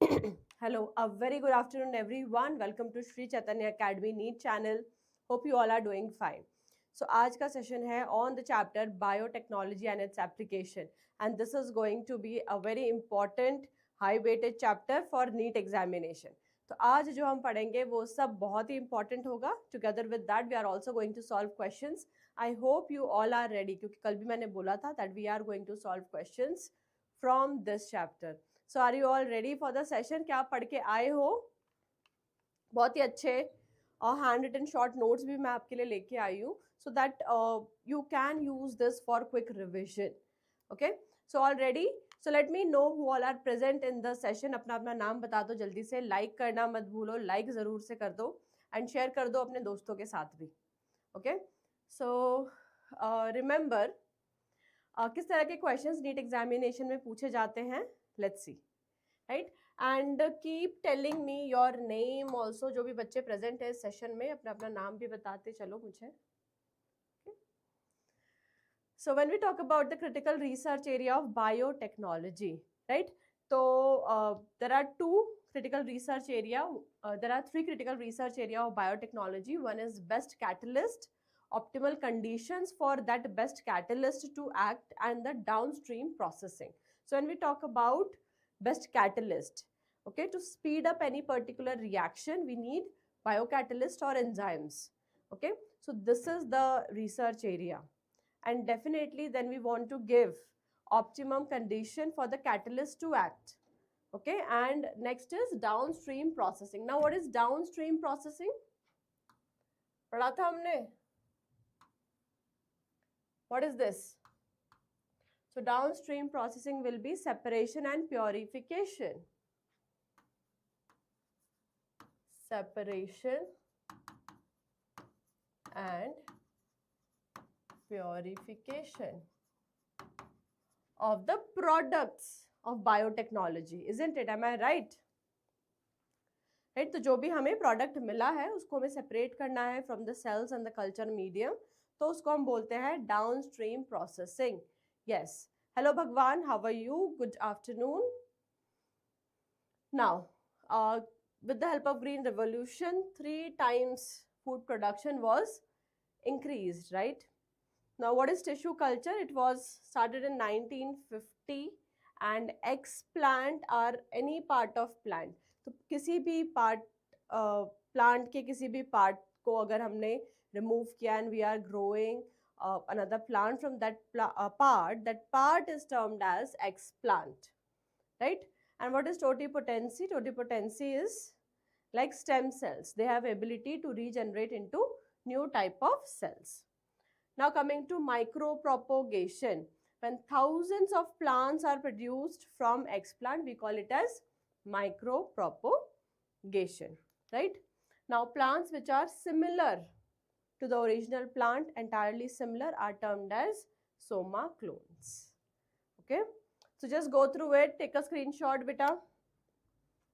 Hello, a very good afternoon, everyone. Welcome to Sri Chaitanya Academy NEET channel. Hope you all are doing fine. So, आज का session है on the chapter Biotechnology and its application, and this is going to be a very important high weighted chapter for NEET examination. तो आज जो हम पढ़ेंगे वो सब बहुत ही important होगा. Together with that, we are also going to solve questions. I hope you all are ready, क्योंकि कल भी मैंने बोला था that we are going to solve questions from this chapter. So are you all ready for the session? क्या आप पढ़ के आए हो? बहुत ही अच्छे और हैंड रिटन शॉर्ट नोट्स भी मैं आपके लिए लेके आई हूँ, so that you can use this for quick revision. Okay, so all ready? So let me know who all are present in the session. अपना अपना नाम बता दो जल्दी से. लाइक करना मत भूलो, लाइक जरूर से कर दो एंड शेयर कर दो अपने दोस्तों के साथ भी. ओके, सो रिमेंबर किस तरह के क्वेश्चंस नीट एग्जामिनेशन में पूछे जाते हैं. Let's see, right? And keep telling me your name also. जो भी बच्चे present है सेशन में अपना अपना नाम भी बताते चलो मुझे. Okay. So when we talk about the critical research area of biotechnology, right? So there are three critical research area of biotechnology. One is best catalyst, optimal conditions for that best catalyst to act, and the downstream processing. So when we talk about best catalyst, okay, to speed up any particular reaction, we need biocatalyst or enzymes. Okay, so this is the research area, and definitely then we want to give optimum condition for the catalyst to act. Okay, and next is downstream processing. Now what is downstream processing? पढ़ा था हमने. What is this? So downstream processing will be separation and purification. Separation and purification of the products of biotechnology, isn't it? Am I right? Right, तो जो भी हमें product मिला है उसको हमें सेपरेट करना है from the cells and the culture medium, तो उसको हम बोलते हैं downstream processing. Yes. Hello Bhagwan, how are you? Good afternoon. Now, with the help of Green Revolution, 3 times food production was increased, right? Now, what is tissue culture? It was started in 1950, and explant are any part of plant. तो किसी भी part plant के किसी भी part को अगर हमने remove किया and we are growing another plant from that part, that part is termed as explant, right? And what is totipotency? Totipotency is like stem cells. They have ability to regenerate into new type of cells. Now coming to micropropagation. When thousands of plants are produced from explant, we call it as micropropagation, right? Now plants which are similar to the original plant, entirely similar, are termed as soma clones. Okay, so just go through it, take a screenshot beta.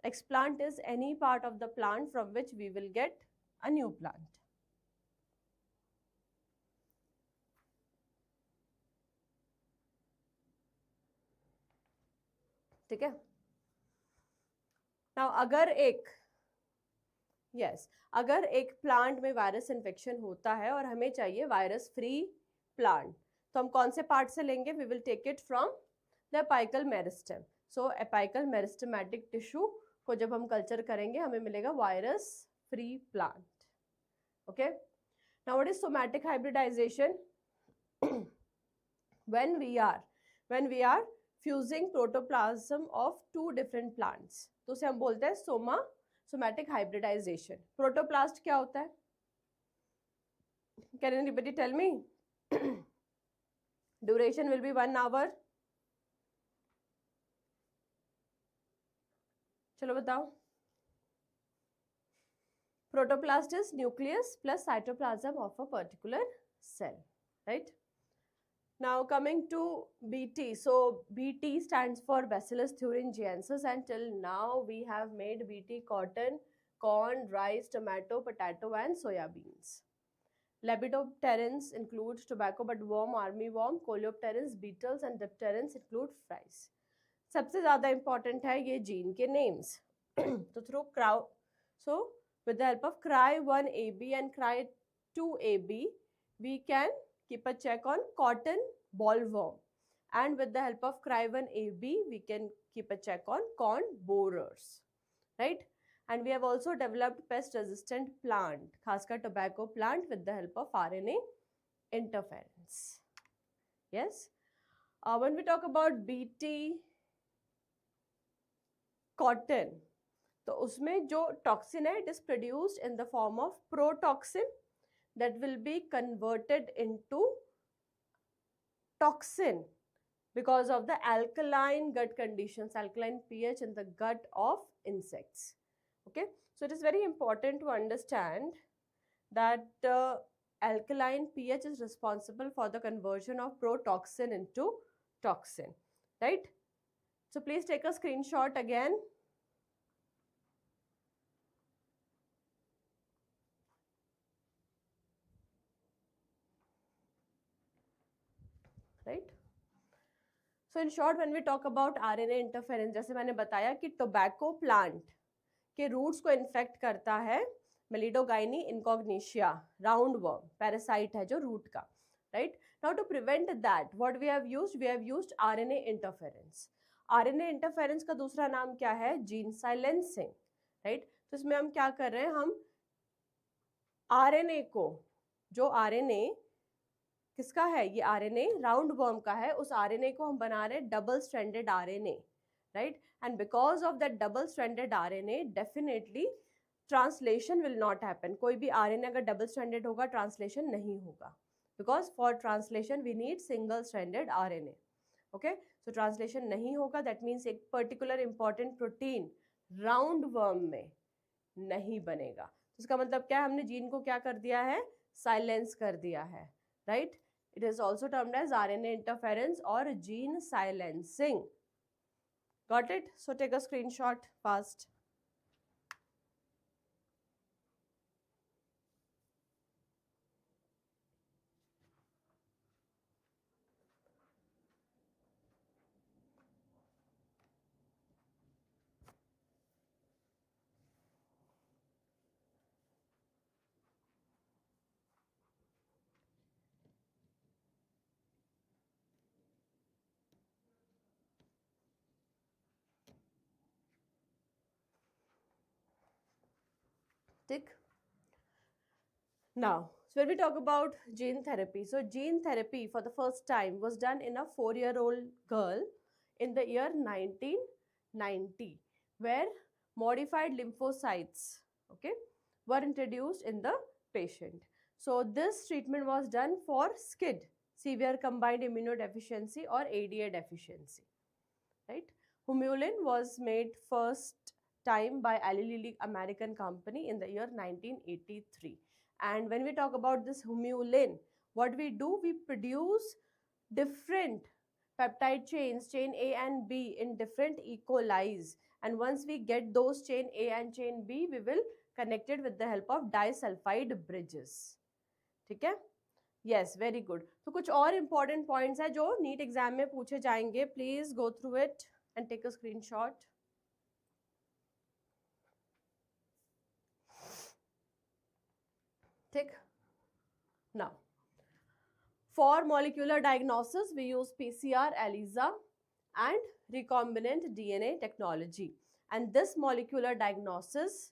Explant is any part of the plant from which we will get a new plant. ठीक है. Now अगर एक plant में virus infection होता है और हमें चाहिए वायरस फ्री प्लांट, तो हम कौन से पार्ट से लेंगे? We will take it from the apical meristem. So apical meristematic tissue को जब हम कल्चर करेंगे हमें मिलेगा virus free plant. Okay, now what is somatic hybridization? when we are fusing protoplasm of 2 different plants, तो उसे हम बोलते हैं somatic hybridization. Protoplast क्या होता है? Can anybody tell me? Duration will be 1 hour. चलो बताओ. Protoplast is nucleus plus cytoplasm of a particular cell, right? Now coming to BT. So BT stands for Bacillus thuringiensis, and till now we have made BT cotton, corn, rice, tomato, potato and soya beans. Lepidopterans include tobacco but worm, armyworm, coleopterans, beetles, and dipterans include flies. सबसे ज्यादा important है ये gene के names. तो through क्राउ so with the help of cry1AB and cry2AB we can keep a check on cotton bollworm, and with the help of cry1AB we can keep a check on corn borers, right? And we have also developed pest resistant plant, खासकर tobacco plant, with the help of RNA interference. Yes. When we talk about BT cotton, तो उसमें जो toxin है, it is produced in the form of protoxin that will be converted into toxin because of the alkaline gut conditions, alkaline pH in the gut of insects. Okay, so it is very important to understand that alkaline pH is responsible for the conversion of protoxin into toxin, right? So please take a screenshot again. Right? So in short, when we talk about RNA interference, जैसे मैंने बताया कि tobacco plant के roots को infect करता है Meloidogyne incognita roundworm, parasite है जो रूट का, right? Now to prevent that what we have used RNA interference. RNA interference का दूसरा नाम क्या है? Gene silencing, right? तो इसमें हम क्या कर रहे हैं, हम RNA को, जो RNA किसका है, ये RNA राउंड वर्म का है, उस RNA को हम बना रहे हैं double stranded RNA, right? And because of that double stranded RNA definitely translation will not happen. कोई भी RNA अगर डबल स्ट्रैंडेड होगा ट्रांसलेशन नहीं होगा, because for translation we need single stranded RNA. Okay, so translation नहीं होगा, that means एक particular important protein roundworm में नहीं बनेगा. इसका मतलब क्या है, हमने जीन को क्या कर दिया है, साइलेंस कर दिया है, right? It is also termed as RNA interference or gene silencing. Got it? So take a screenshot fast. Tick. Now, so when we talk about gene therapy, so gene therapy for the first time was done in a 4-year-old girl in the year 1990, where modified lymphocytes, okay, were introduced in the patient. So this treatment was done for SCID, severe combined immunodeficiency, or ADA deficiency, right? Humulin was made first time by Eli Lilly American company in the year 1983. And when we talk about this humulin, what we do, we produce different peptide chains, chain A and B, in different E. coli's. And once we get those chain A and chain B, we will connect it with the help of disulfide bridges. ठीक है? Yes, very good. तो कुछ और important points है जो NEET exam में पूछे जाएंगे. Please go through it and take a screenshot. Tick. Now, for molecular diagnosis, we use PCR, ELISA, and recombinant DNA technology. And this molecular diagnosis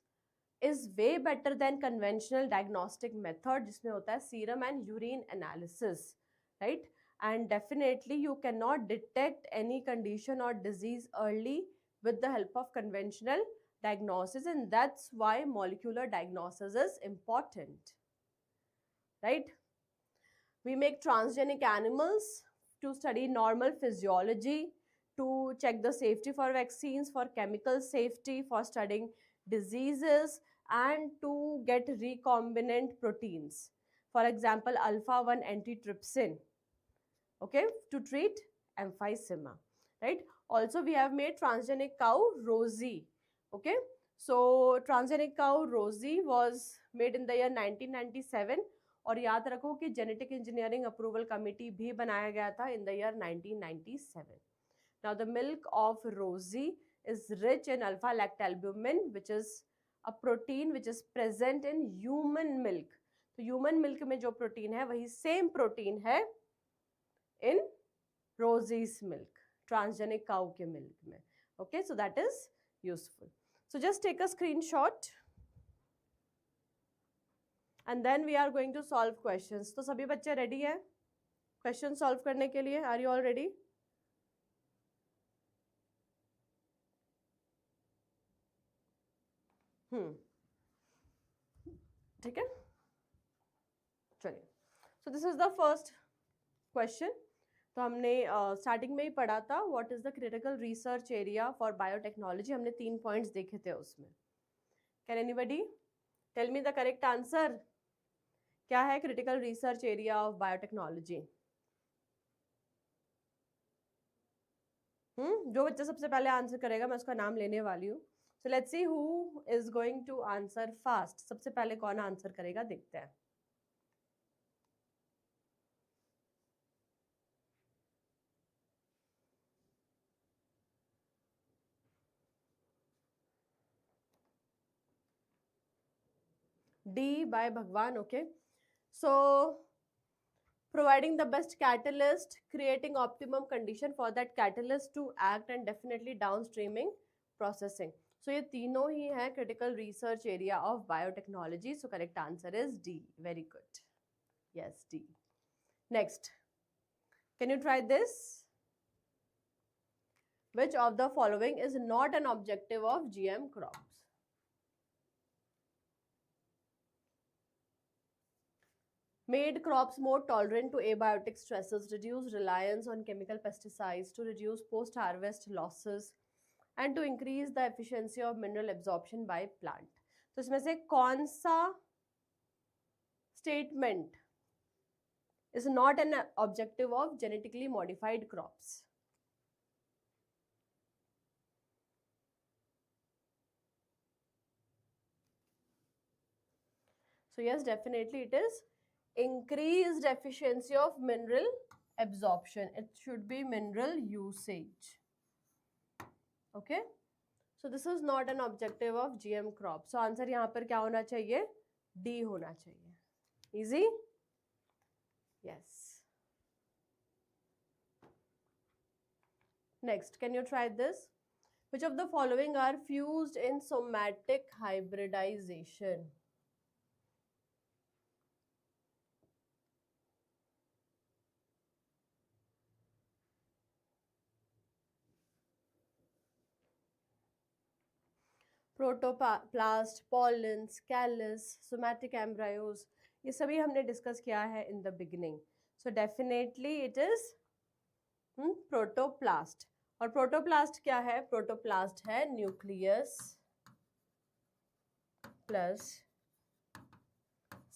is way better than conventional diagnostic method, जिसमें होता है serum and urine analysis, right? And definitely you cannot detect any condition or disease early with the help of conventional diagnosis, and that's why molecular diagnosis is important, right? We make transgenic animals to study normal physiology, to check the safety for vaccines, for chemical safety, for studying diseases, and to get recombinant proteins. For example, alpha-1 antitrypsin, okay, to treat emphysema, right? Also, we have made transgenic cow Rosie, okay? So, transgenic cow Rosie was made in the year 1997. और याद रखो कि genetic engineering approval committee भी बनाया गया था in the year 1997, Now the milk of Rosie is rich in alpha-lactalbumin, which is a protein which is present in human milk. तो human milk में जो protein है वही same protein है in Rosie's milk, transgenic cow के milk में. Okay, so that is useful. So just take a screenshot and then we are going to solve questions. तो सभी बच्चे ready हैं question solve करने के लिए? Are you all ready? ठीक है, चलिए. So this is the first question. तो हमने स्टार्टिंग में ही पढ़ा था what is the critical research area for biotechnology. हमने 3 पॉइंट्स देखे थे उसमें. Can anybody tell me the correct answer? क्या है critical research area of biotechnology? जो बच्चा सबसे पहले आंसर करेगा मैं उसका नाम लेने वाली हूँ. So let's see who is going to answer fast. सबसे पहले कौन आंसर करेगा देखते हैं. D by Bhagwan. Okay, so providing the best catalyst, creating optimum condition for that catalyst to act, and definitely downstreaming processing. So ये तीनों ही हैं critical research area of biotechnology. So correct answer is D. Very good. Yes, D. Next, can you try this? Which of the following is not an objective of GM crops? Made crops more tolerant to abiotic stresses, reduce reliance on chemical pesticides, to reduce post-harvest losses, and to increase the efficiency of mineral absorption by plant. तो इसमें से कौन सा statement is not an objective of genetically modified crops? So yes, definitely it is increased efficiency of mineral absorption. It should be mineral usage. Okay, so this is not an objective of GM crop. So answer यहाँ पर क्या होना चाहिए? D होना चाहिए. Easy? Yes. Next, can you try this? Which of the following are fused in somatic hybridization? Protoplast, pollens, callus, somatic embryos, ये सभी हमने डिस्कस किया है in the beginning. So definitely it is protoplast. और protoplast क्या है? Protoplast है nucleus plus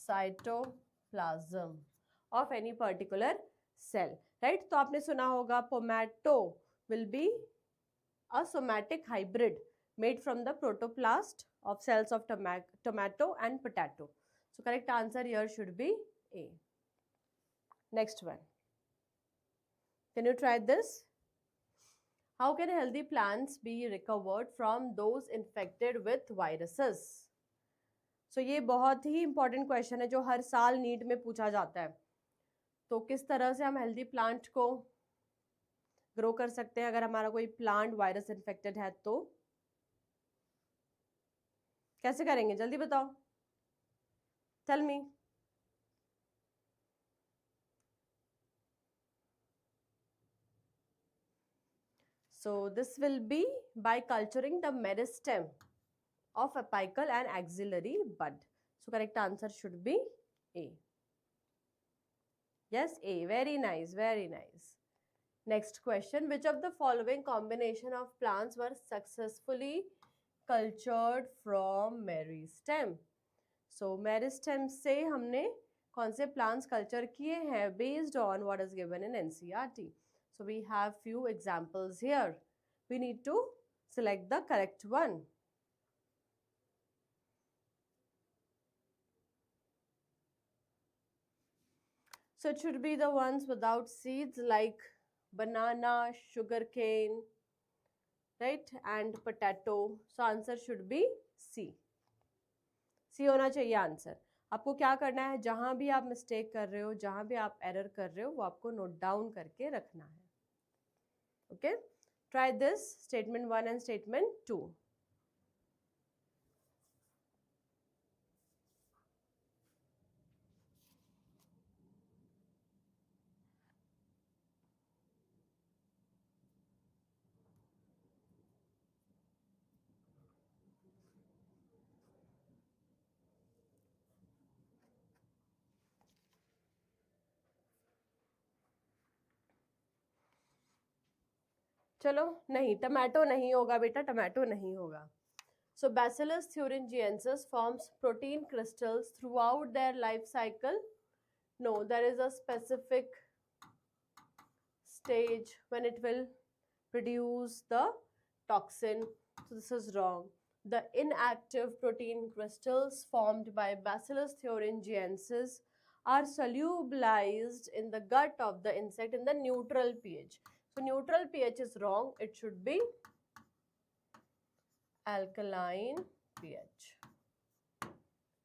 cytoplasm of any particular cell. Right, तो आपने सुना होगा pomato will be a somatic hybrid made from the protoplast of cells of tomato and potato. So correct answer here should be A. Next one. Can you try this? How can healthy plants be recovered from those infected with viruses? So ये बहुत ही important question है जो हर साल NEET में पूछा जाता है. तो किस तरह से हम हेल्दी प्लांट को ग्रो कर सकते हैं अगर हमारा कोई प्लांट वायरस इन्फेक्टेड है तो? कैसे करेंगे जल्दी बताओ. Tell me. So this will be by culturing the meristem of apical and axillary bud. So correct answer should be A. Yes, A. Very nice, very nice. Next question. Which of the following combination of plants were successfully cultured from meristem? So meristem से हमने कौन से plants culture किए हैं based on what is given in NCERT. So we have few examples here. We need to select the correct one. So it should be the ones without seeds like banana, sugarcane, right, and potato. So answer should be C. सी होना चाहिए answer. आपको क्या करना है, जहां भी आप mistake कर रहे हो, जहां भी आप एरर कर रहे हो, वो आपको नोट डाउन करके रखना है. Okay, try this statement 1 and statement 2. चलो, नहीं, टमाटो नहीं होगा बेटा, टमाटो नहीं होगा. So Bacillus thuringiensis forms protein crystals throughout their life cycle. No, there is a specific stage when it will produce the toxin. So this is wrong. The inactive protein crystals formed by Bacillus thuringiensis are solubilized in the gut of the insect in the neutral pH. So neutral pH is wrong. It should be alkaline pH.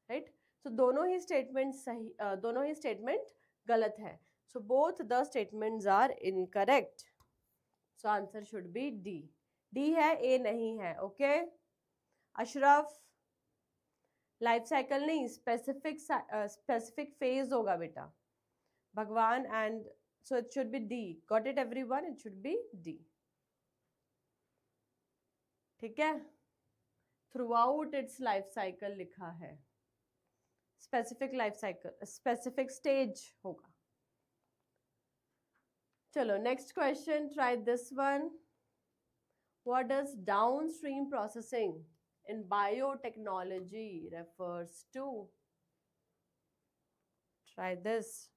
Right? So दोनों ही statements सही, दोनों ही statement गलत है. So both the statements are incorrect. So answer should be D. D है, A नहीं है. Okay? Ashraf, life cycle नहीं, specific phase होगा बेटा. भगवान and so it should B D. Got it everyone? It should B D. ठीक है, through out it's life cycle लिखा है, specific life cycle, specific stage होगा. चलो next question, try this one. What does downstream processing in biotechnology refers to? Try this.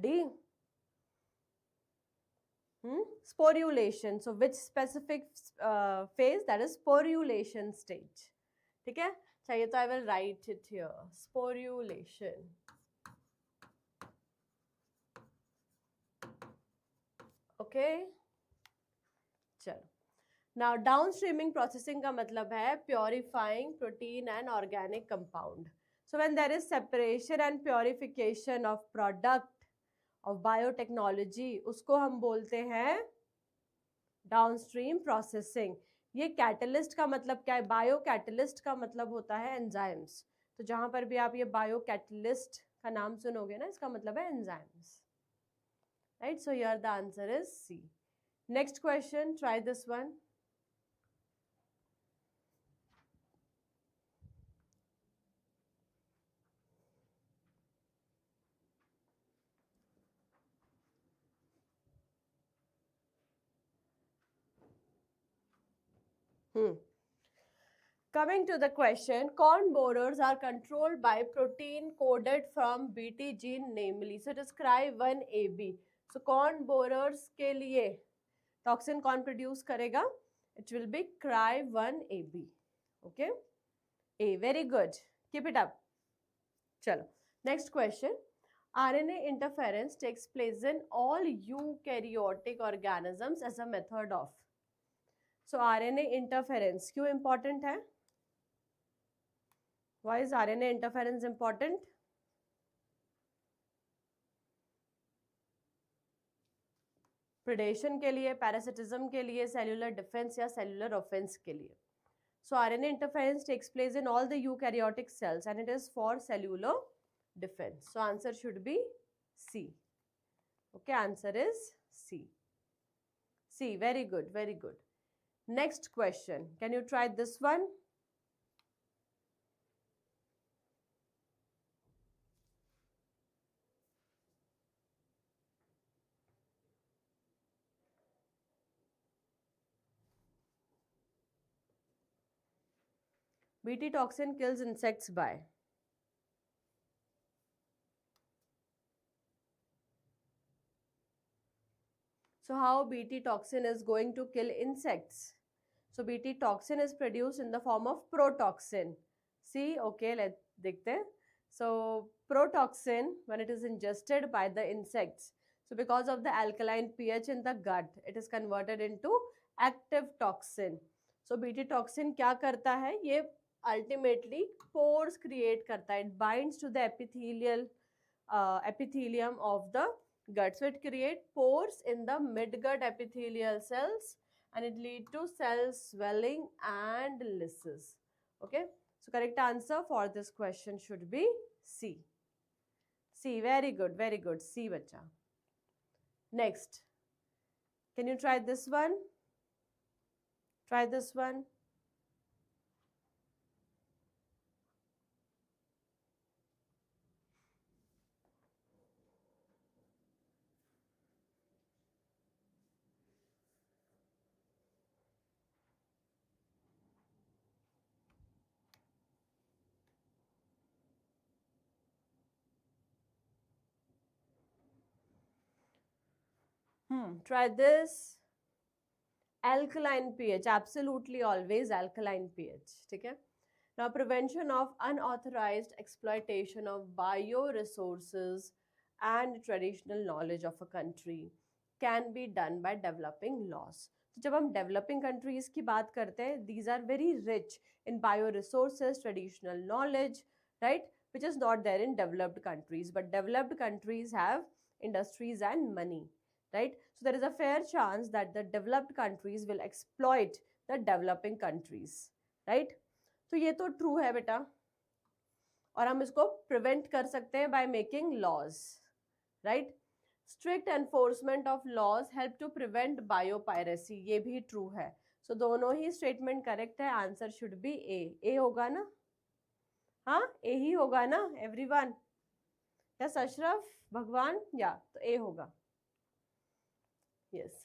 D. Sporulation. So which specific phase? That is sporulation stage. ठीक है, चाहिए तो I will write it here. Sporulation. Okay. चलो. Now downstreaming processing का मतलब है purifying protein and organic compound. So when there is separation and purification of product of biotechnology, उसको हम बोलते हैं डाउनस्ट्रीम प्रोसेसिंग. ये कैटलिस्ट का मतलब क्या है? बायो कैटलिस्ट का मतलब होता है एंजाइम्स. तो जहां पर भी आप ये बायो कैटलिस्ट का नाम सुनोगे ना, इसका मतलब है enzymes. Right, so here the answer is C. Next question, try this one. Coming to the question, corn borers are controlled by protein coded from Bt gene, namely. So describe 1AB. So corn borers के लिए toxin कौन produce करेगा? It will be cry1AB. Okay? A. Very good. Keep it up. चलो. Next question. RNA interference takes place in all eukaryotic organisms as a method of. So RNA interference क्यों important है? Why is RNA interference important? Predation के लिए, parasitism के लिए, cellular defense या cellular offense के लिए. So RNA interference takes place in all the eukaryotic cells and it is for cellular defense. So answer should be C. Okay, answer is C. C, very good, very good. Next question, can you try this one? BT toxin kills insects by. So how BT toxin is going to kill insects? So BT toxin is produced in the form of protoxin. See, okay, let's dekhte hain. So protoxin, when it is ingested by the insects, so because of the alkaline pH in the gut, it is converted into active toxin. So BT toxin क्या करता है? ये ultimately pores create करता है. It binds to the epithelium of the gut. So it creates pores in the midgut epithelial cells and it lead to cell swelling and lysis. Okay. So correct answer for this question should be C. C. Very good. Very good. C, bacha. Next. Can you try this one? Try this one. Try this. Alkaline pH, absolutely always alkaline pH. Okay? Now, prevention of unauthorized exploitation of bioresources and traditional knowledge of a country can be done by developing laws. So, जब हम developing countries की बात करते हैं, these are very rich in bioresources, traditional knowledge, right? Which is not there in developed countries. But developed countries have industries and money, right? So there is a fair chance that the developed countries will exploit the developing countries, right? तो ये तो true है बेटा और हम इसको prevent कर सकते हैं by making laws, right? Strict enforcement of laws help to prevent biopiracy, ये भी ट्रू है. सो दोनों ही स्टेटमेंट करेक्ट है. आंसर शुड बी ए होगा ना? हाँ, ए ही होगा ना एवरीवन? यस अशरफ भगवान, या तो ए होगा. Yes.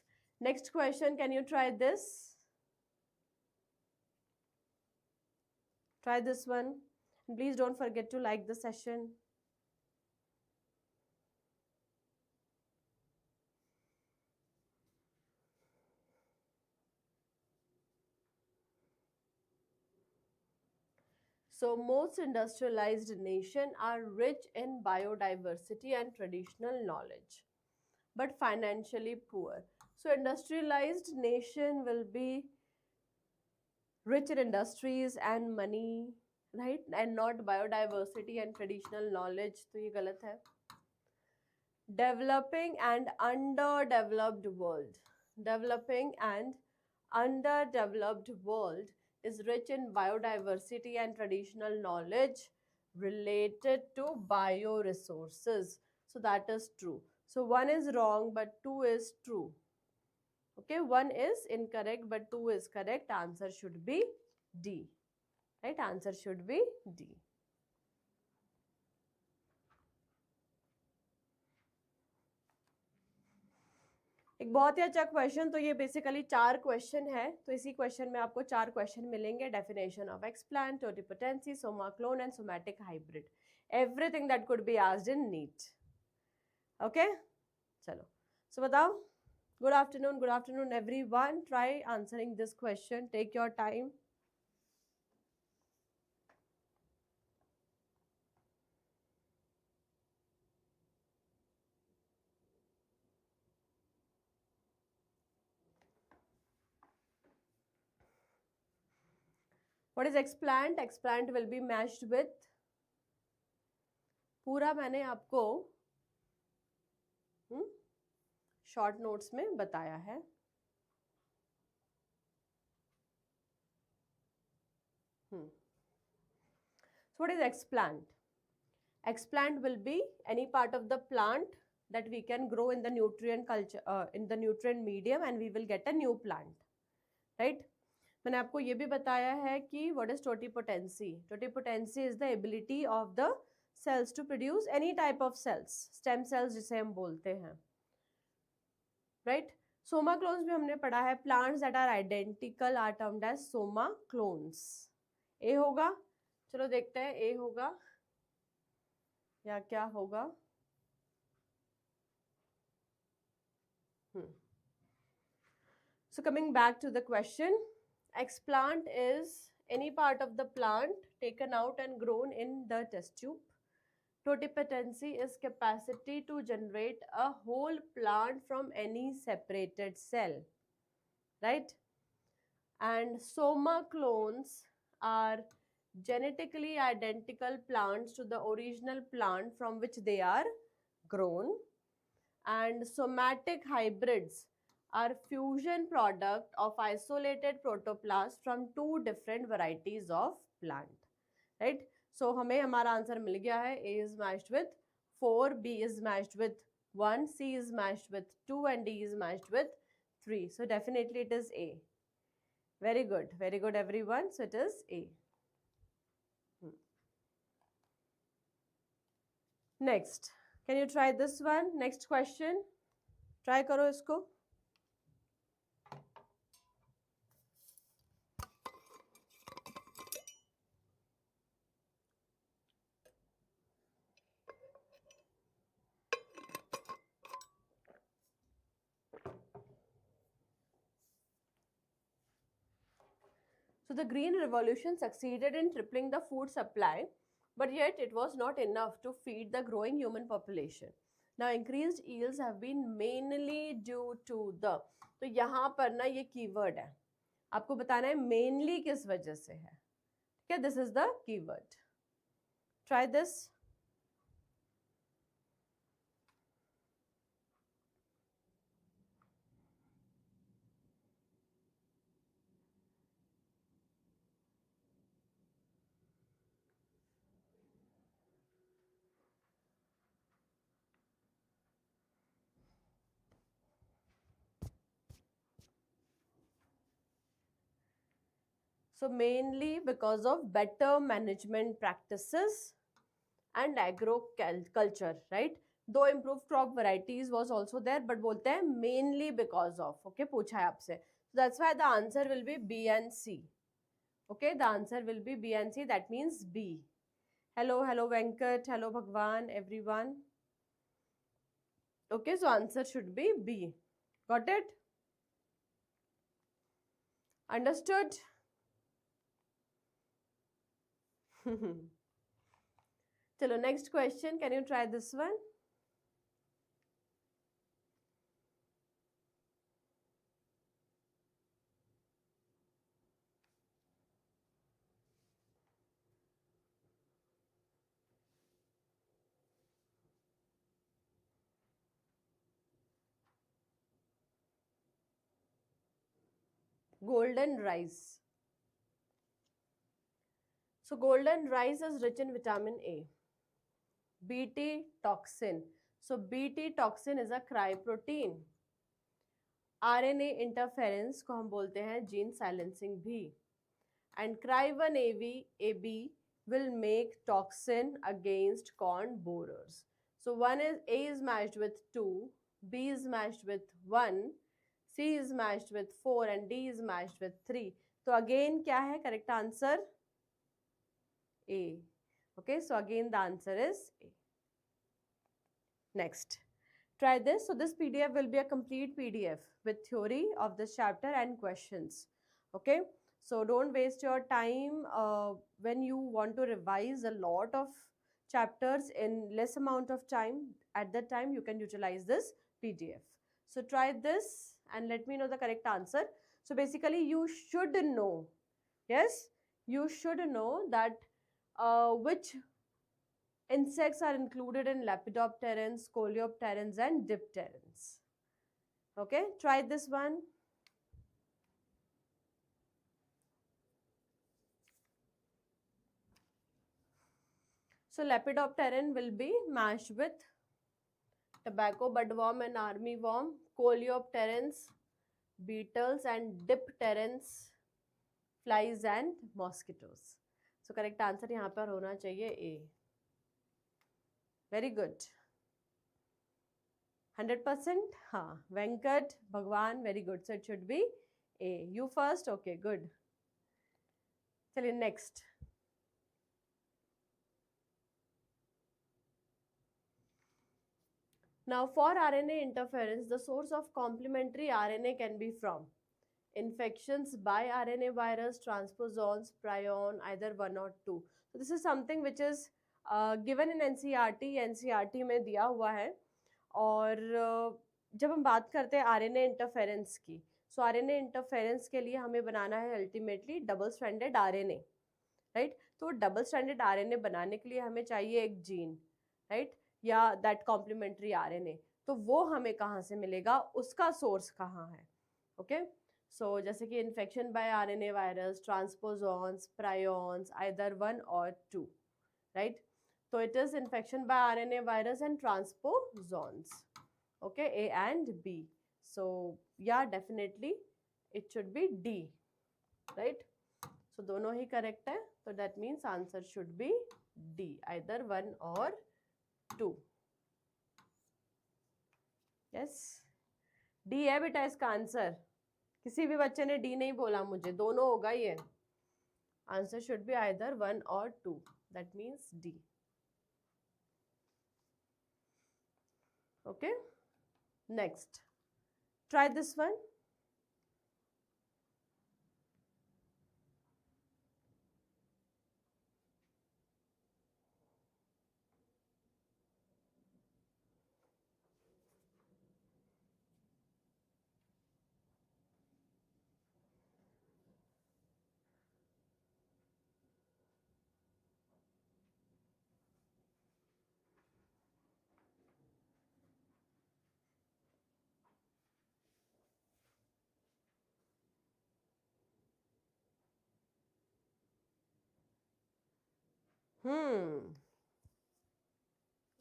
Next question, can you try this? Try this one. And please don't forget to like the session. So most industrialized nations are rich in biodiversity and traditional knowledge, but financially poor. So industrialized nation will be rich in industries and money, right? And not biodiversity and traditional knowledge. तो ये गलत है. Developing and underdeveloped world. Developing and underdeveloped world is rich in biodiversity and traditional knowledge related to bioresources. So that is true. So 1 is wrong, but 2 is true. Okay, 1 is incorrect, but 2 is correct. Answer should be D. Right? Answer should be D. एक बहुत ही अच्छा question. तो ये basically 4 question है. तो इसी question में आपको 4 क्वेश्चन मिलेंगे. Definition of explant, totipotency, soma clone and somatic hybrid. Everything that could be asked in NEET. Okay, चलो. सो बताओ. Good afternoon everyone. Try answering this question. Take your time. What is explant? Explant will be matched with, पूरा मैंने आपको short notes में बताया है. So what is explant? Explant will be any part of the plant that we can grow in the nutrient culture, in the nutrient medium, and we will get a new plant, right? मैंने आपको ये भी बताया है कि what is totipotency? Totipotency is the ability of the cells to produce any type of cells, stem cells जिसे हम बोलते हैं, right? Soma clones भी हमने पढ़ा है. Plants that are identical are termed as soma clones. ए होगा, चलो देखते हैं ए होगा या क्या होगा. So coming back to the question, explant is any part of the plant taken out and grown in the test tube. Totipotency is capacity to generate a whole plant from any separated cell, right? And soma clones are genetically identical plants to the original plant from which they are grown. And somatic hybrids are fusion product of isolated protoplast from two different varieties of plant, right? So हमें हमारा answer मिल गया है. A is matched with 4, B is matched with 1, C is matched with 2 and D is matched with 3. So definitely it is A. Very good everyone. So it is A. Next, can you try this one? Next question. Try करो इसको. So the Green Revolution succeeded in tripling the food supply, but yet it was not enough to feed the growing human population. Now increased yields have been mainly due to the, तो यहाँ पर ना ये keyword है, आपको बताना है mainly किस वजह से है. Okay, this is the keyword. Try this. So mainly because of better management practices and agriculture, right? Though improved crop varieties was also there, but बोलते हैं mainly because of. Okay, पूछा है आपसे. So that's why the answer will be B and C. Okay, the answer will be B and C. That means B. Hello Venkat. Hello Bhagwan, everyone. Okay, so answer should be B. Got it? Understood? Chalo, next question. Can you try this one? Golden rice. So golden rice is rich in vitamin A. Bt toxin. So Bt toxin is a cryprotein. RNA interference को हम बोलते हैं gene silencing भी. And cry1AB will make toxin against corn borers. So A is matched with 2, B is matched with 1, C is matched with 4 and D is matched with 3. So again क्या है correct answer? A. Okay, so again the answer is A. Next, try this. So this PDF will be a complete PDF with theory of this chapter and questions. Okay, so don't waste your time when you want to revise a lot of chapters in less amount of time. At that time, you can utilize this PDF. So try this and let me know the correct answer. So basically, you should know, yes, you should know that which insects are included in Lepidopterans, Coleopterans and Dipterans. Okay, try this one. So Lepidopteran will be matched with tobacco budworm and armyworm, Coleopterans, beetles and Dipterans, flies and mosquitoes. So correct answer यहाँ पर होना चाहिए A. Very good. 100%? हाँ. Venkat, Bhagwan, very good. So it should be A. You first? Okay, good. चलिए next. Now, for RNA interference, the source of complementary RNA can be from infections by RNA virus, transposons, prion, either one or two. So this is something which is given in NCERT. NCERT में दिया हुआ है. और जब हम बात करते हैं RNA इंटरफेरेंस की, सो RNA इंटरफेरेंस के लिए हमें बनाना है ultimately double stranded RNA, right. तो डबल स्ट्रैंडेड RNA बनाने के लिए हमें चाहिए एक जीन, राइट, या दैट कॉम्प्लीमेंट्री RNA. तो वो हमें कहाँ से मिलेगा, उसका सोर्स कहाँ है. ओके, सो जैसे कि infection by RNA virus, transposons, prions, either one और two, right. So it is infection by RNA virus and transposons. Okay, A and B. So yeah, definitely it should be D, right? So दोनों ही correct है. So that means answer should be D, either one or two. Yes, D है बेटा इसका answer. किसी भी बच्चे ने D नहीं बोला मुझे, दोनों होगा ये. Answer should be either one or two. That means D. Okay, next, try this one.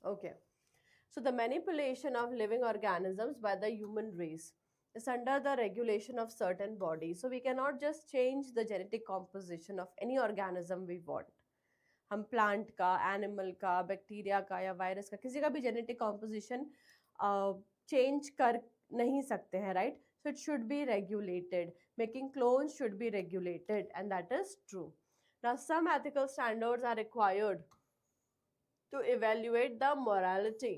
Okay. So the manipulation of living organisms by the human race is under the regulation of certain bodies. So we cannot just change the genetic composition of any organism we want. हम plant का, animal का, bacteria का या virus का किसी का भी genetic composition change कर नहीं सकते हैं, right. So it should be regulated. Making clones should be regulated and that is true. Now some ethical standards are required to evaluate the morality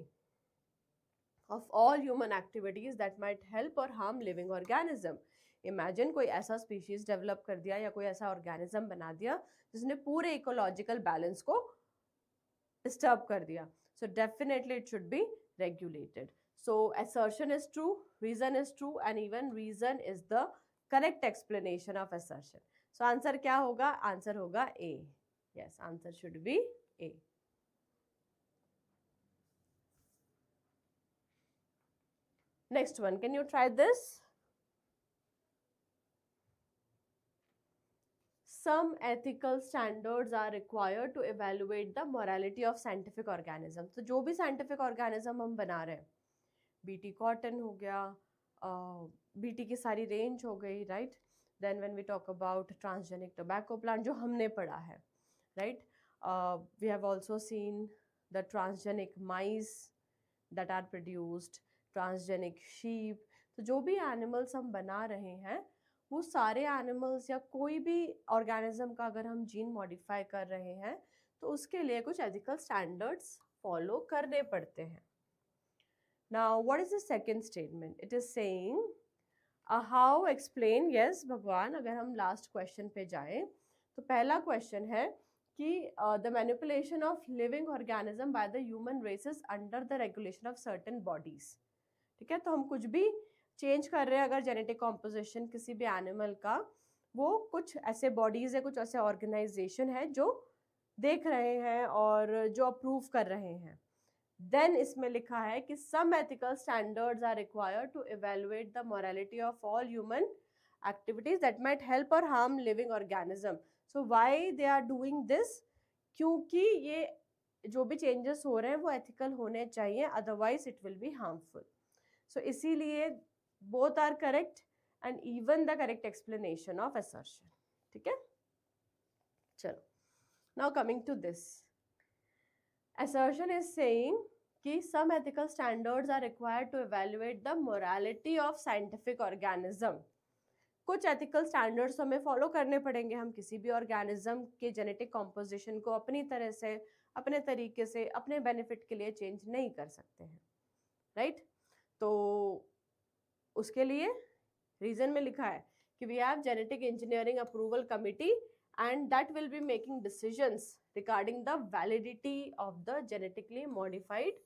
of all human activities that might help or harm living organism. Imagine कोई ऐसा species develop कर दिया या कोई ऐसा organism बना दिया जिसने पूरे ecological balance को disturb कर दिया. So definitely it should be regulated. So assertion is true, reason is true, and even reason is the correct explanation of assertion. So answer क्या होगा? Answer होगा A. Yes, answer should be A. Next one, can you try this? Some ethical standards are required to evaluate the morality of scientific organisms. तो जो भी scientific organism हम बना रहे हैं, BT cotton हो गया, BT की सारी range हो गई, right? Then when we talk about transgenic tobacco plant, जो हमने पढ़ा है, right? We have also seen the transgenic mice that are produced, transgenic sheep. तो जो भी एनिमल्स हम बना रहे हैं वो सारे एनिमल्स या कोई भी ऑर्गेनिज्म का अगर हम जीन मॉडिफाई कर रहे हैं तो उसके लिए कुछ एथिकल स्टैंडर्ड्स फॉलो करने पड़ते हैं. Now what is the second statement? It is saying how explain. Yes भगवान, अगर हम लास्ट क्वेश्चन पे जाएं तो पहला क्वेश्चन है कि the manipulation of living organism by the human race is under the regulation of certain bodies. ठीक है, तो हम कुछ भी चेंज कर रहे हैं अगर जेनेटिक कॉम्पोजिशन किसी भी एनिमल का, वो कुछ ऐसे बॉडीज है, कुछ ऐसे ऑर्गेनाइजेशन है जो देख रहे हैं और जो अप्रूव कर रहे हैं. देन इसमें लिखा है कि some ethical standards are required to evaluate the morality of all human activities that might help और harm living organism. So why they are doing this? क्योंकि ये जो भी चेंजेस हो रहे हैं वो एथिकल होने चाहिए, otherwise it will be harmful. So इसीलिए both are correct and even the correct explanation of assertion. ठीक है, चलो. Now coming to this, assertion is saying कि some ethical standards are required to evaluate the morality of scientific organism. कुछ ethical standards हमें follow करने पड़ेंगे. हम किसी भी organism के genetic composition को अपनी तरह से, अपने तरीके से, अपने benefit के लिए change नहीं कर सकते हैं, राइट। तो उसके लिए रीजन में लिखा है कि we have genetic engineering approval committee and that will be making decisions regarding the validity of the genetically modified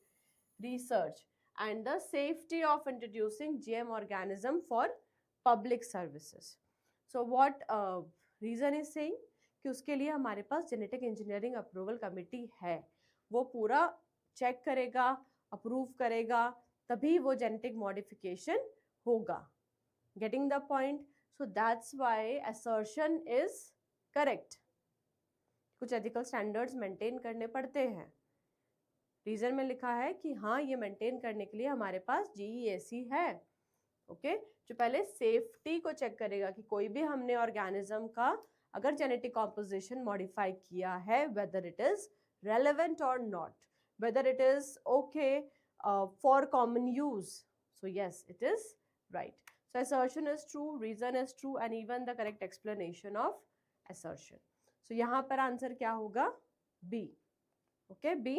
research and the safety of introducing GM organism for public services. So what reason is saying कि उसके लिए हमारे पास genetic engineering approval committee है, वो पूरा check करेगा, approve करेगा, तभी वो जेनेटिक मॉडिफिकेशन होगा. Getting the point? So that's why assertion is correct. कुछ एथिकल स्टैंडर्ड्स मेंटेन करने पड़ते हैं. रीजन में लिखा है कि हाँ, ये मेंटेन करने के लिए हमारे पास GEAC है. ओके, जो पहले सेफ्टी को चेक करेगा कि कोई भी हमने ऑर्गेनिज्म का अगर जेनेटिक कॉम्पोजिशन मॉडिफाई किया है, वेदर इट इज रेलेवेंट और not, whether it is okay for common use. So yes, it is right. So assertion is true, reason is true, and even the correct explanation of assertion. So यहाँ पर answer क्या होगा? B. Okay, B.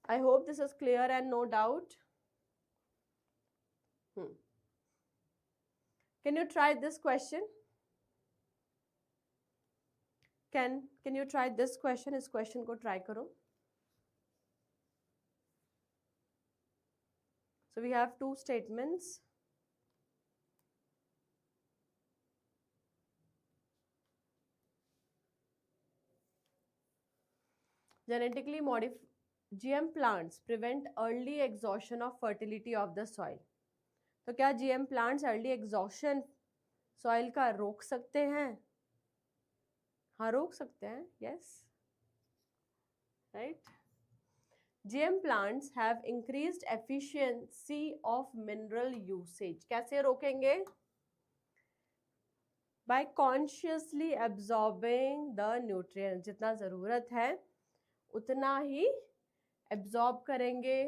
I hope this is clear and no doubt. Can you try this question? Can you try this question? इस question को try करो. So we have two statements. Genetically modified GM plants prevent early exhaustion of fertility of the soil. तो क्या GM plants early exhaustion soil का रोक सकते हैं? हाँ, रोक सकते हैं. Yes, right. GM plants have increased efficiency of mineral usage. कैसे रोकेंगे? By consciously absorbing the nutrients. जितना ज़रूरत है उतना ही एब्जॉर्ब करेंगे,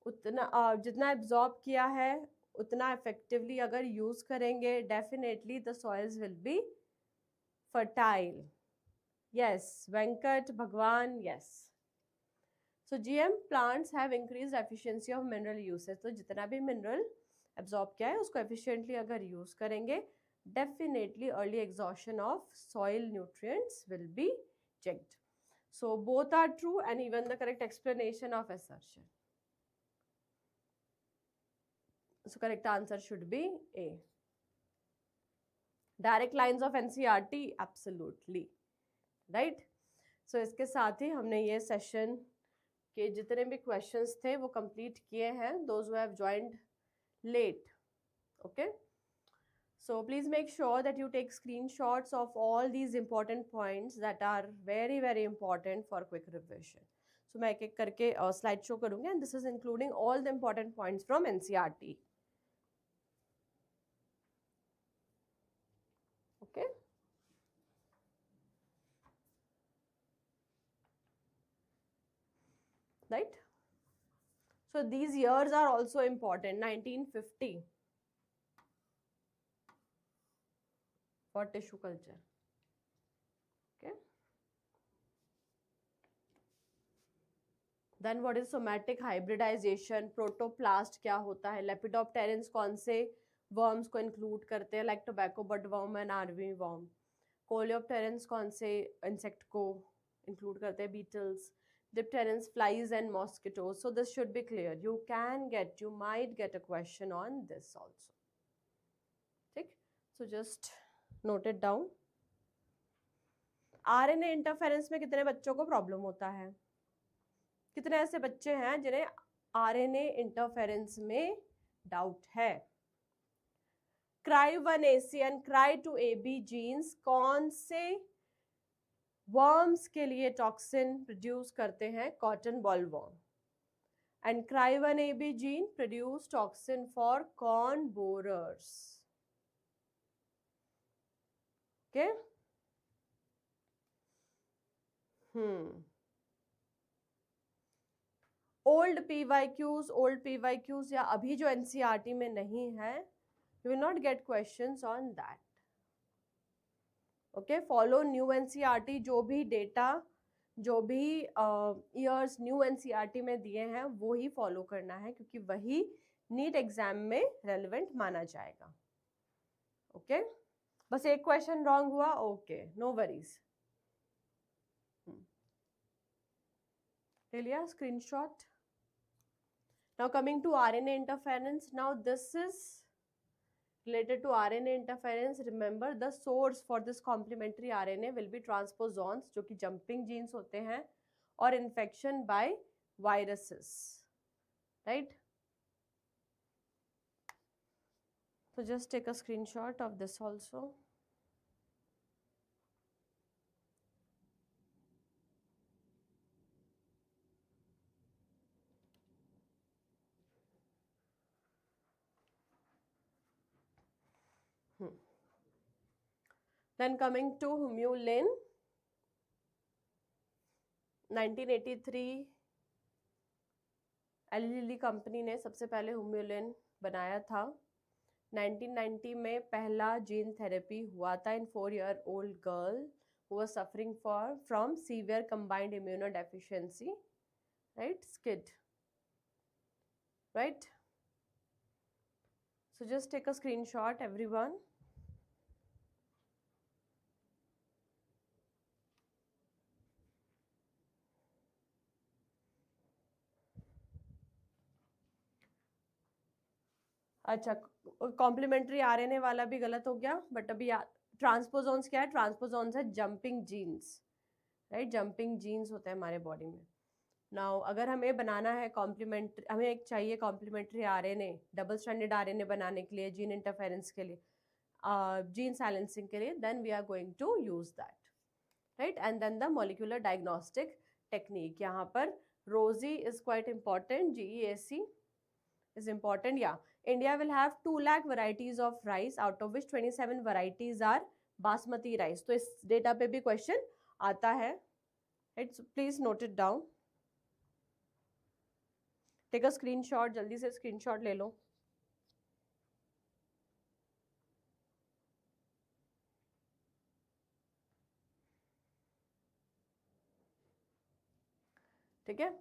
उतना जितना एब्जॉर्ब किया है उतना इफेक्टिवली अगर यूज करेंगे, definitely the soils will be fertile. Yes, Venkat Bhagwan, yes. So GM plants have increased efficiency of mineral usage. तो जितना भी मिनरल एब्जॉर्ब किया है उसको एफिशिएंटली अगर यूज करेंगे, definitely early exhaustion of soil nutrients will be checked. So both are true and even the correct explanation of assertion. So correct answer should be A. Direct lines of NCERT, absolutely right. So इसके साथ ही हमने ये session के जितने भी questions थे वो complete किए हैं. Those who have joined late, okay. So please make sure that you take screenshots of all these important points that are very, very important for quick revision. So मैं एक एक करके slide show करूँगी and this is including all the important points from NCERT. Okay. Right. So these years are also important. 1950. For tissue culture. Okay. Then what is somatic hybridization? Protoplast क्या होता है? Lepidopterans कौन से worms को include करते हैं? Like tobacco bud worm and army worm. Coleopterans कौन से insect को include करते हैं? Beetles. Dipterans, flies and mosquitoes. So this should be clear. You might get a question on this also. ठीक? So just note it down. RNA interference में कितने बच्चों को प्रॉब्लम होता है? कितने ऐसे बच्चे हैं जिन्हें RNA इंटरफेरेंस में डाउट है? Cry1AC and Cry2AB जीन्स कौन से वर्म्स के लिए टॉक्सिन प्रोड्यूस करते हैं? Cotton ball worm. And Cry1AB gene produce toxin for corn borers. Okay. Old PYQs या अभी जो NCERT में नहीं है, you will not get questions on that. Okay, follow new NCERT. जो भी डेटा जो भी ईयर्स न्यू एनसीईआरटी में दिए हैं वो ही फॉलो करना है, क्योंकि वही नीट एग्जाम में रेलेवेंट माना जाएगा। ओके बस एक क्वेश्चन रॉन्ग हुआ, ओके नो वरीज। ले लिया screenshot. Now coming to RNA interference, now this is related to RNA interference. Remember the source for this complementary RNA will be transposons, जो कि jumping genes होते हैं, और infection by viruses, right? So just take a screenshot of this also. Then coming to humulin, 1983 Eli Lilly company ने सबसे पहले humulin बनाया था। 1990 में पहला जीन थेरेपी हुआ था इन 4-year-old girl who was suffering from severe combined immunodeficiency, right? SCID, right? So just take a screenshot, everyone. अच्छा, कॉम्प्लीमेंट्री आरएनए वाला भी गलत हो गया, बट अभी ट्रांसपोजोन्स क्या है? ट्रांसपोजोन्स है jumping genes, right? Jumping genes होते हैं हमारे बॉडी में। नाउ अगर हमें बनाना है कॉम्प्लीमेंट्री, हमें एक चाहिए complementary RNA, double stranded RNA बनाने के लिए, जीन इंटरफेरेंस के लिए, जीन साइलेंसिंग के लिए, then we are going to use that, right? And then the molecular diagnostic technique, यहाँ पर rosy is quite important, GEAC is important. Yeah, India will have 2 lakh varieties of rice, out of which 27 varieties are basmati rice. तो इस data पे भी question आता है, right? So please note it down. Take a screenshot, जल्दी से screenshot ले लो। ठीक है।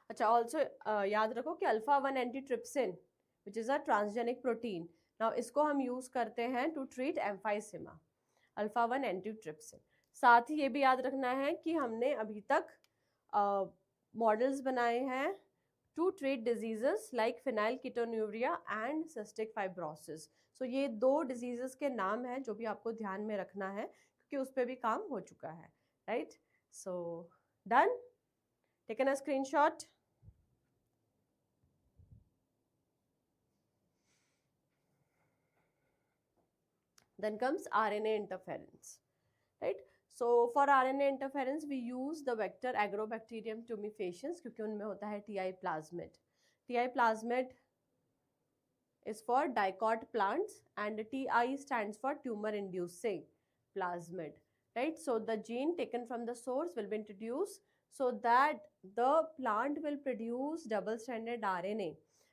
अच्छा, ऑल्सो याद रखो कि alpha 1 antitrypsin which is a transgenic protein, now इसको हम यूज़ करते हैं to treat emphysema, alpha 1 antitrypsin. साथ ही ये भी याद रखना है कि हमने अभी तक मॉडल्स बनाए हैं to treat diseases like phenylketonuria and cystic fibrosis. So ये 2 डिजीजेस के नाम हैं जो भी आपको ध्यान में रखना है, क्योंकि उस पर भी काम हो चुका है, right? So done, taken a screenshot. Then comes RNA interference, right? So for RNA interference we use the vector Agrobacterium tumefaciens, क्योंकि उनमें होता है TI plasmid. TI plasmid is for dicot plants and TI stands for tumor inducing plasmid, right? So the gene taken from the source will be introduced so that the plant will produce double stranded RNA,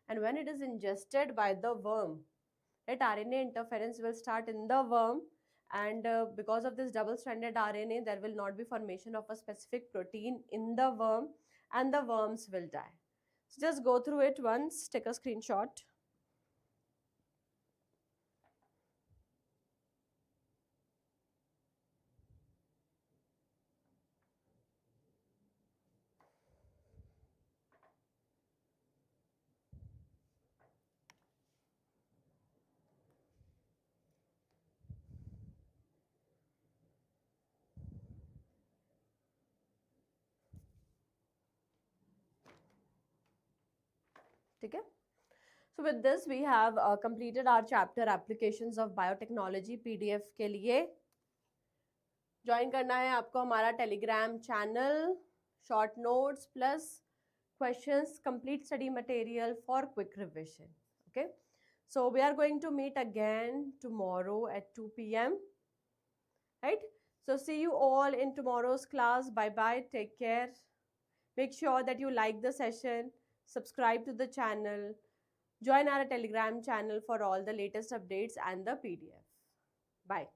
and when it is ingested by the worm, right, RNA interference will start in the worm, and because of this double stranded RNA there will not be formation of a specific protein in the worm and the worms will die. So just go through it once, take a screenshot. ठीक है। So with this we have completed our chapter applications of biotechnology PDF के लिए। Join करना है आपको हमारा Telegram channel, short notes plus questions, complete study material for quick revision. Okay, so we are going to meet again tomorrow at 2 p.m. right? So see you all in tomorrow's class. Bye bye, take care. Make sure that you like the session, subscribe to the channel, join our Telegram channel for all the latest updates and the PDF. Bye.